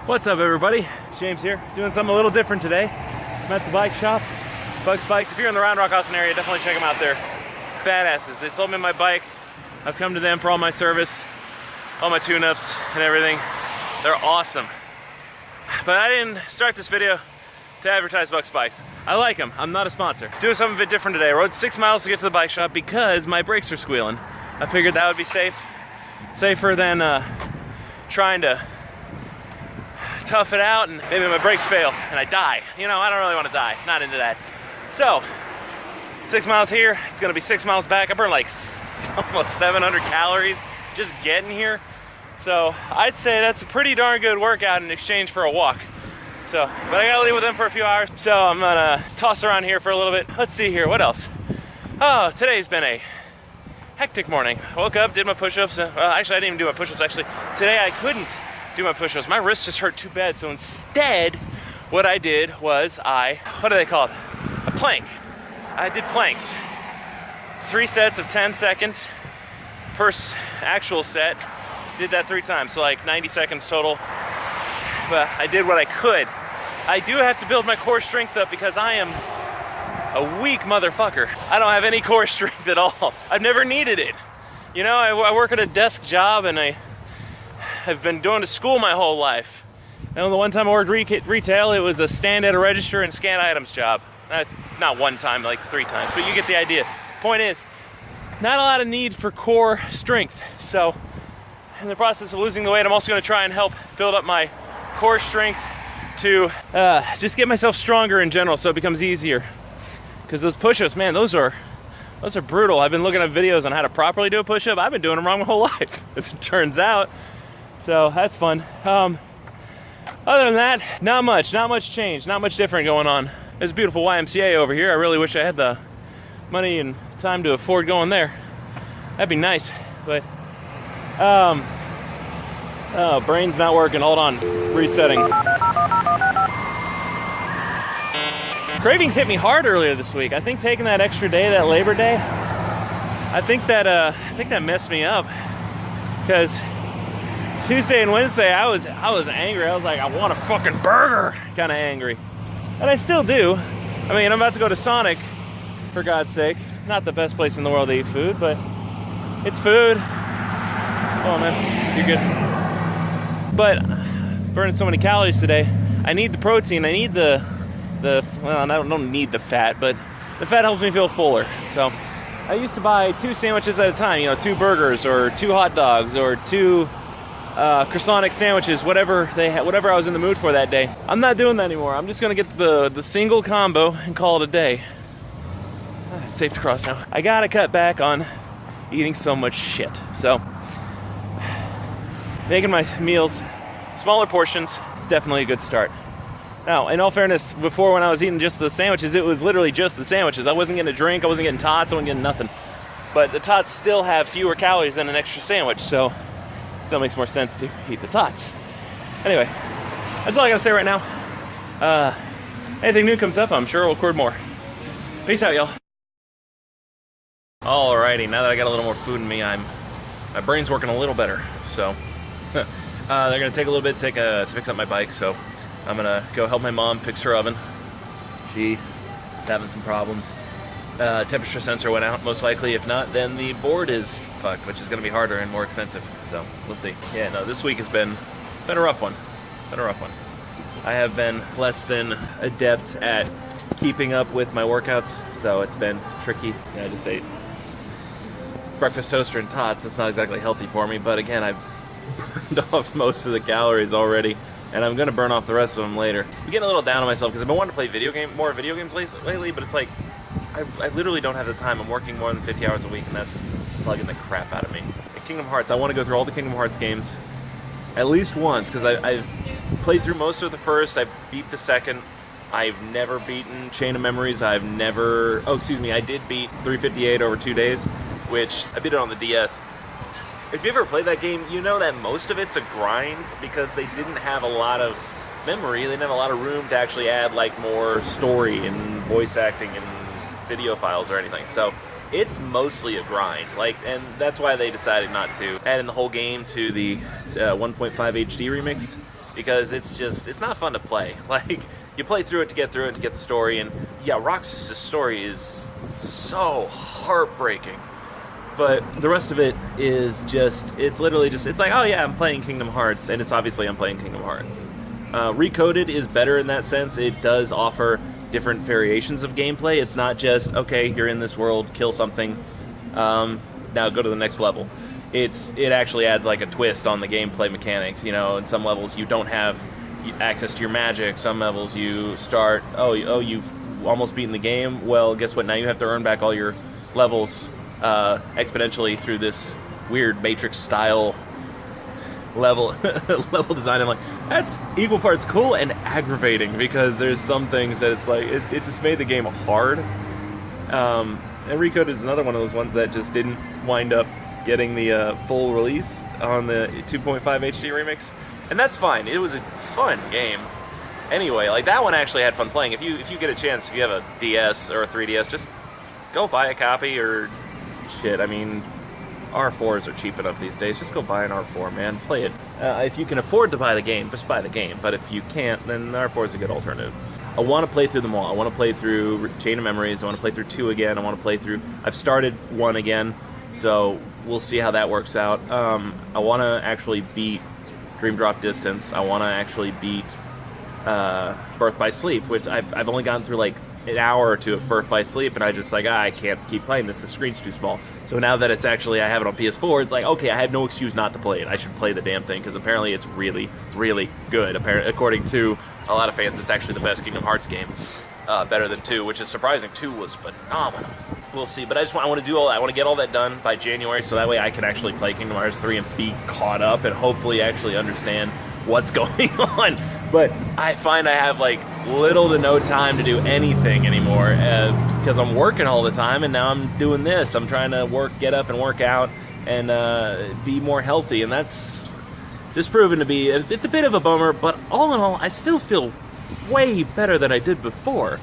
What's up, everybody? James here, doing something a little different today. I'm at the bike shop, Bugs Bikes. If you're in the Round Rock, Austin area, definitely check them out. They're badasses. They sold me my bike. I've come to them for all my service, all my tune-ups and everything. They're awesome. But I didn't start this video to advertise Bugs Bikes. I like them. I'm not a sponsor. Doing something a bit different today. I rode 6 miles to get to the bike shop because my brakes are squealing. I figured that would be safer than trying to tough it out and maybe my brakes fail and I die. You know, I don't really want to die. Not into that. So, 6 miles here. It's going to be 6 miles back. I burned like almost 700 calories just getting here. So, I'd say that's a pretty darn good workout in exchange for a walk. So, but I got to leave with them for a few hours. So, I'm going to toss around here for a little bit. Let's see here. What else? Oh, today's been a hectic morning. I woke up, did my push-ups. Well, actually, I didn't even do my push-ups. Actually, today I couldn't do my push-ups. My wrist just hurt too bad. So instead, what I did was what do they call it? A plank. I did planks. 3 sets of 10 seconds per actual set. Did that 3 times, so like 90 seconds total. But I did what I could. I do have to build my core strength up because I am a weak motherfucker. I don't have any core strength at all. I've never needed it. You know, I work at a desk job and I've been going to school my whole life. And the one time I worked retail, it was a stand at a register and scan items job. That's not one time, like 3 times, but you get the idea. Point is, not a lot of need for core strength. So, in the process of losing the weight, I'm also going to try and help build up my core strength to just get myself stronger in general, so it becomes easier. Because those push-ups, man, those are brutal. I've been looking at videos on how to properly do a push-up. I've been doing them wrong my whole life, as it turns out. So that's fun. Other than that, not much change, not much different going on. There's a beautiful YMCA over here. I really wish I had the money and time to afford going there. That'd be nice, but oh, brain's not working. Hold on, resetting. Cravings hit me hard earlier this week. I think taking that extra day, that Labor Day, I think that messed me up. Because Tuesday and Wednesday, I was angry. I was like, I want a fucking burger, kind of angry. And I still do. I mean, I'm about to go to Sonic, for God's sake. Not the best place in the world to eat food, but it's food. Oh man, you're good. But burning so many calories today, I need the protein. I need well, I don't need the fat, but the fat helps me feel fuller. So I used to buy 2 sandwiches at a time, you know, 2 burgers or 2 hot dogs or 2 croissant sandwiches, whatever I was in the mood for that day. I'm not doing that anymore. I'm just gonna get the single combo and call it a day. It's safe to cross now. I gotta cut back on eating so much shit. So making my meals smaller portions is definitely a good start. Now, in all fairness, before when I was eating just the sandwiches, it was literally just the sandwiches. I wasn't getting a drink, I wasn't getting tots, I wasn't getting nothing. But the tots still have fewer calories than an extra sandwich, so it still makes more sense to eat the tots. Anyway, that's all I gotta say right now. Anything new comes up, I'm sure I'll record more. Peace out, y'all. Alrighty, now that I got a little more food in me, my brain's working a little better. So, they're gonna take a little bit to fix up my bike, so I'm gonna go help my mom fix her oven. She's having some problems. Temperature sensor went out, most likely. If not, then the board is fucked, which is gonna be harder and more expensive. So we'll see. Yeah, no, this week has been a rough one. I have been less than adept at keeping up with my workouts, so it's been tricky. Yeah, I just ate breakfast toaster and tots. It's not exactly healthy for me, but again, I've burned off most of the calories already. And I'm gonna burn off the rest of them later. I'm getting a little down on myself because I've been wanting to play more video games lately, but it's like, I literally don't have the time. I'm working more than 50 hours a week, and that's plugging the crap out of me. At Kingdom Hearts, I want to go through all the Kingdom Hearts games at least once, because I've played through most of the first, I beat the second, I've never beaten Chain of Memories, I did beat 358 over 2 days, which I beat it on the DS. If you ever played that game, you know that most of it's a grind because they didn't have a lot of memory, they didn't have a lot of room to actually add like more story and voice acting and video files or anything. So it's mostly a grind, and that's why they decided not to add in the whole game to the 1.5 HD remix. because it's not fun to play. Like, you play through it to get through it, to get the story, and yeah, Roxas' story is so heartbreaking. But the rest of it is just, it's literally just, it's like, oh yeah, I'm playing Kingdom Hearts, and it's obviously I'm playing Kingdom Hearts. Recoded is better in that sense. It does offer different variations of gameplay. It's not just, okay, you're in this world, kill something, now go to the next level. It actually adds like a twist on the gameplay mechanics. You know, in some levels you don't have access to your magic. Some levels you start, oh, you've almost beaten the game. Well, guess what? Now you have to earn back all your levels exponentially through this weird Matrix-style level design. I'm like, that's equal parts cool and aggravating, because there's some things that it's like, it just made the game hard. And Recoded is another one of those ones that just didn't wind up getting the full release on the 2.5 HD remix, and that's fine. It was a fun game. Anyway, like, that one actually had fun playing. If you get a chance, if you have a DS or a 3DS, just go buy a copy, or shit, I mean, R4s are cheap enough these days. Just go buy an R4, man. Play it. If you can afford to buy the game, just buy the game. But if you can't, then the R4 is a good alternative. I want to play through them all. I want to play through Chain of Memories. I want to play through 2 again. I want to play through... I've started 1 again, so we'll see how that works out. I want to actually beat Dream Drop Distance. I want to actually beat Birth by Sleep, which I've only gotten through like an hour or 2 of Birth by Sleep, and I just like, I can't keep playing this. The screen's too small. So now that it's actually, I have it on PS4, it's like, okay, I have no excuse not to play it. I should play the damn thing, because apparently it's really, really good. According to a lot of fans, it's actually the best Kingdom Hearts game. Better than 2, which is surprising. 2 was phenomenal. We'll see, but I want to do all that. I want to get all that done by January, so that way I can actually play Kingdom Hearts 3 and be caught up and hopefully actually understand what's going on. But I find I have like little to no time to do anything anymore, because I'm working all the time, and now I'm doing this. I'm trying to get up and work out and be more healthy, and that's just proven to be, it's a bit of a bummer, but all in all, I still feel way better than I did before.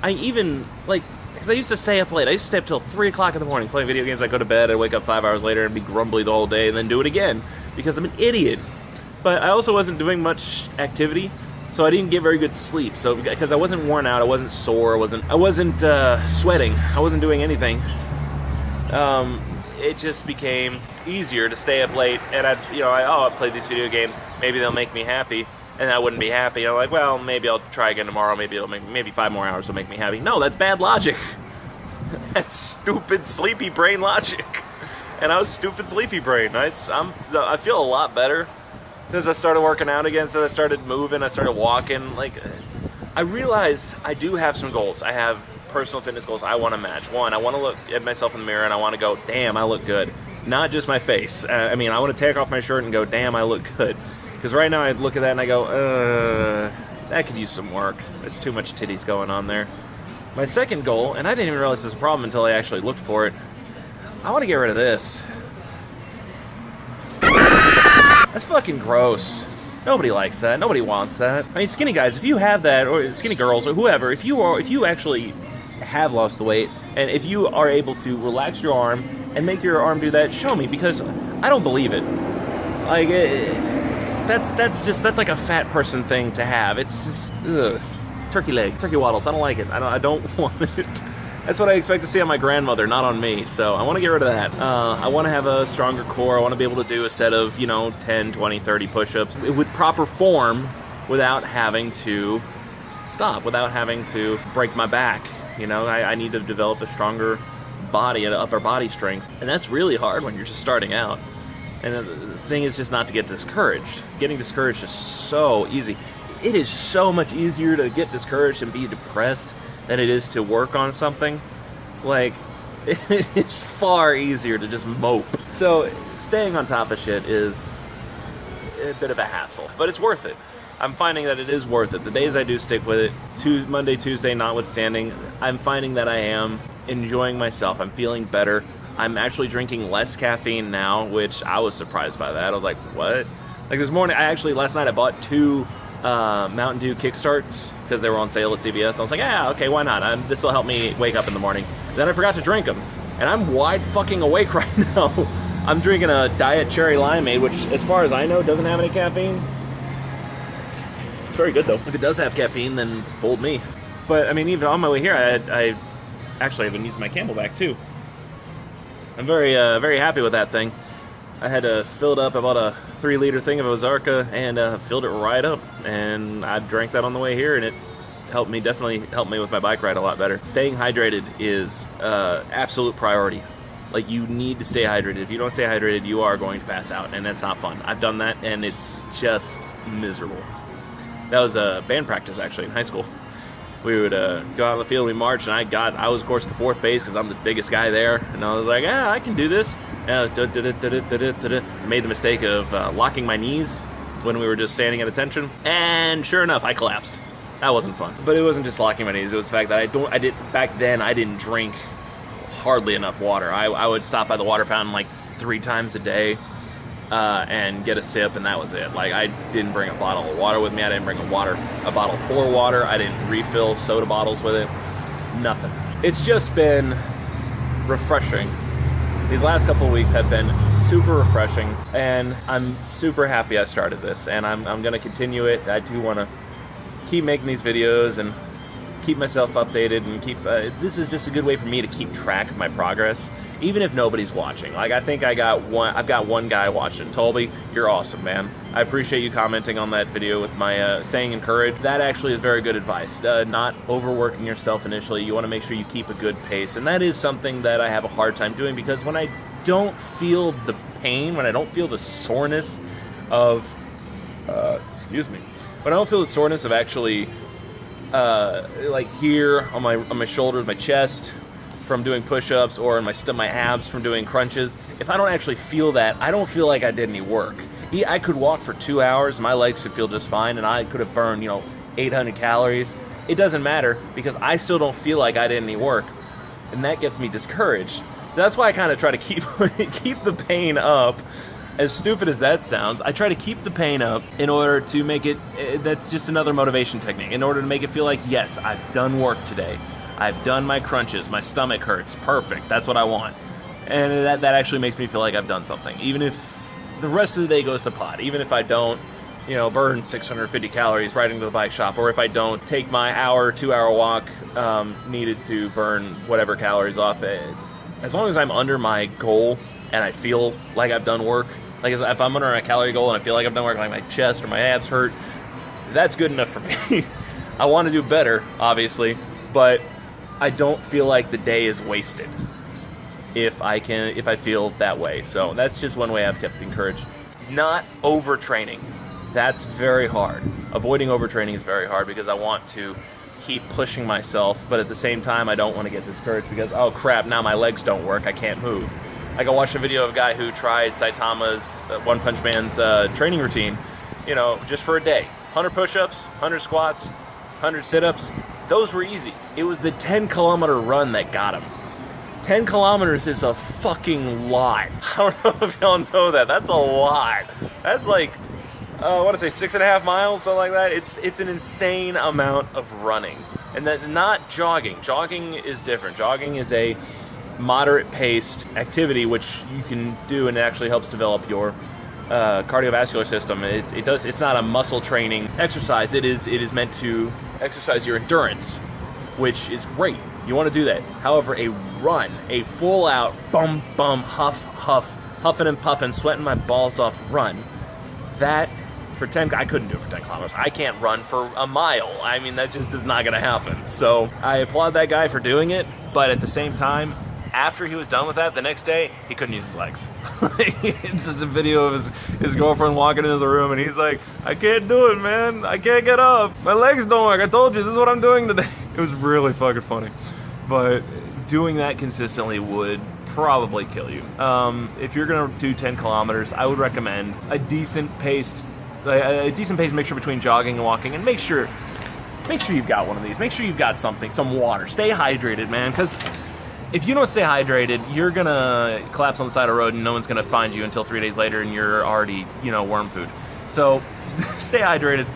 I even, like, because I used to stay up late. I used to stay up till 3 o'clock in the morning playing video games. I'd go to bed, I'd wake up 5 hours later and be grumbly the whole day, and then do it again, because I'm an idiot. But I also wasn't doing much activity, so I didn't get very good sleep. So, because I wasn't worn out, I wasn't sore, I wasn't sweating, I wasn't doing anything. It just became easier to stay up late, and I play these video games, maybe they'll make me happy, and I wouldn't be happy. I'm like, well, maybe I'll try again tomorrow, maybe 5 more hours will make me happy. No, that's bad logic. That's stupid, sleepy brain logic. And I was stupid, sleepy brain. I feel a lot better since I started working out again, since I started moving, I started walking. Like, I realized I do have some goals. I have personal fitness goals I want to match. One, I want to look at myself in the mirror and I want to go, damn, I look good. Not just my face. I want to take off my shirt and go, damn, I look good. Because right now I look at that and I go, that could use some work. There's too much titties going on there. My second goal, and I didn't even realize this was a problem until I actually looked for it, I want to get rid of this. That's fucking gross. Nobody likes that. Nobody wants that. I mean, skinny guys, if you have that, or skinny girls, or whoever, if you actually have lost the weight, and if you are able to relax your arm and make your arm do that, show me, because I don't believe it. Like, that's like a fat person thing to have. It's just, ugh. Turkey leg, turkey waddles. I don't like it. I don't want it. That's what I expect to see on my grandmother, not on me. So I want to get rid of that. I want to have a stronger core. I want to be able to do a set of, 10, 20, 30 push-ups with proper form without having to stop, without having to break my back. I need to develop a stronger body, an upper body strength. And that's really hard when you're just starting out. And the thing is just not to get discouraged. Getting discouraged is so easy. It is so much easier to get discouraged and be depressed than it is to work on something. Like, it's far easier to just mope. So, staying on top of shit is a bit of a hassle, but it's worth it. I'm finding that it is worth it. The days I do stick with it, Monday, Tuesday notwithstanding, I'm finding that I am enjoying myself. I'm feeling better. I'm actually drinking less caffeine now, which I was surprised by that. I was like, what? Like this morning, last night I bought 2 Mountain Dew Kickstarts because they were on sale at CVS. I was like, yeah, okay, why not? This will help me wake up in the morning. Then I forgot to drink them, and I'm wide fucking awake right now. I'm drinking a Diet Cherry Limeade, which, as far as I know, doesn't have any caffeine. It's very good though. If it does have caffeine, then fold me. But I mean, even on my way here, I actually have been using my Camelback too. I'm very happy with that thing. I had to fill it up. I bought a 3-liter thing of Ozarka and filled it right up, and I drank that on the way here, and it definitely helped me with my bike ride a lot better. Staying hydrated is absolute priority. Like, you need to stay hydrated. If you don't stay hydrated, you are going to pass out, and that's not fun. I've done that, and it's just miserable. That was band practice, actually, in high school. We would go out in the field, we marched, and I was, of course, the 4th base because I'm the biggest guy there, and I was like, yeah, I can do this. I made the mistake of locking my knees when we were just standing at attention, and sure enough, I collapsed. That wasn't fun. But it wasn't just locking my knees, it was the fact that back then, I didn't drink hardly enough water. I would stop by the water fountain like 3 times a day and get a sip, and that was it. Like, I didn't bring a bottle of water with me. I didn't bring a bottle for water. I didn't refill soda bottles with it. Nothing. It's just been refreshing. These last couple of weeks have been super refreshing, and I'm super happy I started this, and I'm going to continue it. I do want to keep making these videos and keep myself updated, and keep this is just a good way for me to keep track of my progress, even if nobody's watching. Like, I think I've got one guy watching. Tolby, you're awesome, man. I appreciate you commenting on that video with my staying encouraged. That actually is very good advice. Not overworking yourself initially. You want to make sure you keep a good pace, and that is something that I have a hard time doing, because when I don't feel the pain, when I don't feel the soreness of when I don't feel the soreness of actually like here on my shoulders, my chest from doing push-ups, or in my abs from doing crunches, if I don't actually feel that, I don't feel like I did any work. I could walk for 2 hours, my legs could feel just fine, and I could have burned 800 calories. It doesn't matter, because I still don't feel like I did any work, and that gets me discouraged. So that's why I kind of try to keep the pain up. As stupid as that sounds, I try to keep the pain up in order to make it, that's just another motivation technique, in order to make it feel like, yes, I've done work today. I've done my crunches, my stomach hurts, perfect, that's what I want. And that actually makes me feel like I've done something, even if the rest of the day goes to pot, even if I don't, burn 650 calories riding to the bike shop, or if I don't take my 2-hour walk needed to burn whatever calories off it. As long as I'm under my goal and I feel like I've done work, like if I'm under a calorie goal and I feel like I've done work, like my chest or my abs hurt, that's good enough for me. I want to do better, obviously, but I don't feel like the day is wasted if I feel that way. So that's just one way I've kept encouraged. Not overtraining. That's very hard. Avoiding overtraining is very hard, because I want to keep pushing myself, but at the same time I don't want to get discouraged because, oh crap, now my legs don't work, I can't move. Like, I watched a video of a guy who tried Saitama's One Punch Man's training routine, just for a day. 100 push-ups, 100 squats, 100 sit-ups. Those were easy. It was the 10-kilometer run that got him. 10 kilometers is a fucking lot. I don't know if y'all know that. That's a lot. That's like, I want to say 6.5 miles, something like that. It's an insane amount of running. And that, not jogging. Jogging is different. Jogging is a moderate-paced activity, which you can do, and it actually helps develop your cardiovascular system. It's not a muscle training exercise. It is meant to exercise your endurance, which is great. You want to do that. However, a run, a full-out bum, huffing and puffing, sweating my balls off run, that for 10, I couldn't do it for 10 kilometers. I can't run for a mile. I mean, that just is not going to happen. So I applaud that guy for doing it, but at the same time, after he was done with that, the next day, he couldn't use his legs. It's just a video of his girlfriend walking into the room, and he's like, I can't do it, man. I can't get up. My legs don't work. I told you, this is what I'm doing today. It was really fucking funny. But doing that consistently would probably kill you. If you're going to do 10 kilometers, I would recommend a decent pace mixture between jogging and walking, and make sure you've got one of these. Make sure you've got something, some water. Stay hydrated, man, because if you don't stay hydrated, you're gonna collapse on the side of the road, and no one's gonna find you until 3 days later, and you're already, worm food. So stay hydrated.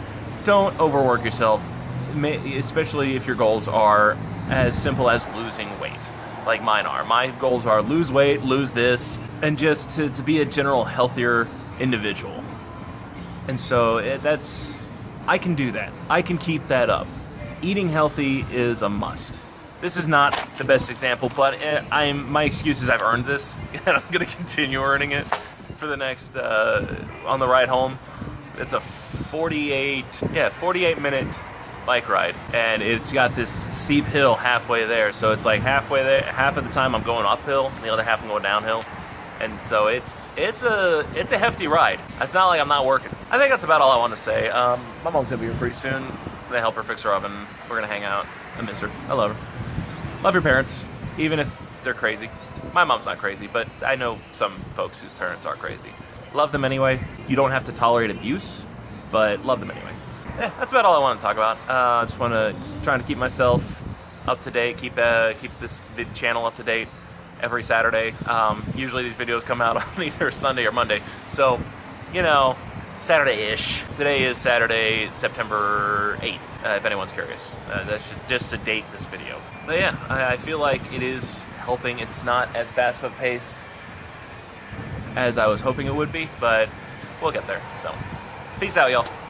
Don't overwork yourself, especially if your goals are as simple as losing weight, like mine are. My goals are lose weight, lose this, and just to be a general healthier individual. And so that's I can do that. I can keep that up. Eating healthy is a must. This is not the best example, but my excuse is I've earned this, and I'm gonna continue earning it for the next, on the ride home. It's a 48 minute bike ride, and it's got this steep hill halfway there, so it's like halfway there, half of the time I'm going uphill, the other half I'm going downhill, and so it's a hefty ride. It's not like I'm not working. I think that's about all I want to say. My mom's gonna be here pretty soon. I'm gonna help her fix her oven. We're gonna hang out. I miss her. I love her. Love your parents, even if they're crazy. My mom's not crazy, but I know some folks whose parents are crazy. Love them anyway. You don't have to tolerate abuse, but love them anyway. Yeah, that's about all I want to talk about. Just trying to keep myself up to date, keep this channel up to date every Saturday. Usually these videos come out on either Sunday or Monday, so you know, Saturday-ish. Today is Saturday, September 8th. If anyone's curious, that's just to date this video. But yeah, I feel like it is helping. It's not as fast of a pace as I was hoping it would be, but we'll get there. So, peace out, y'all.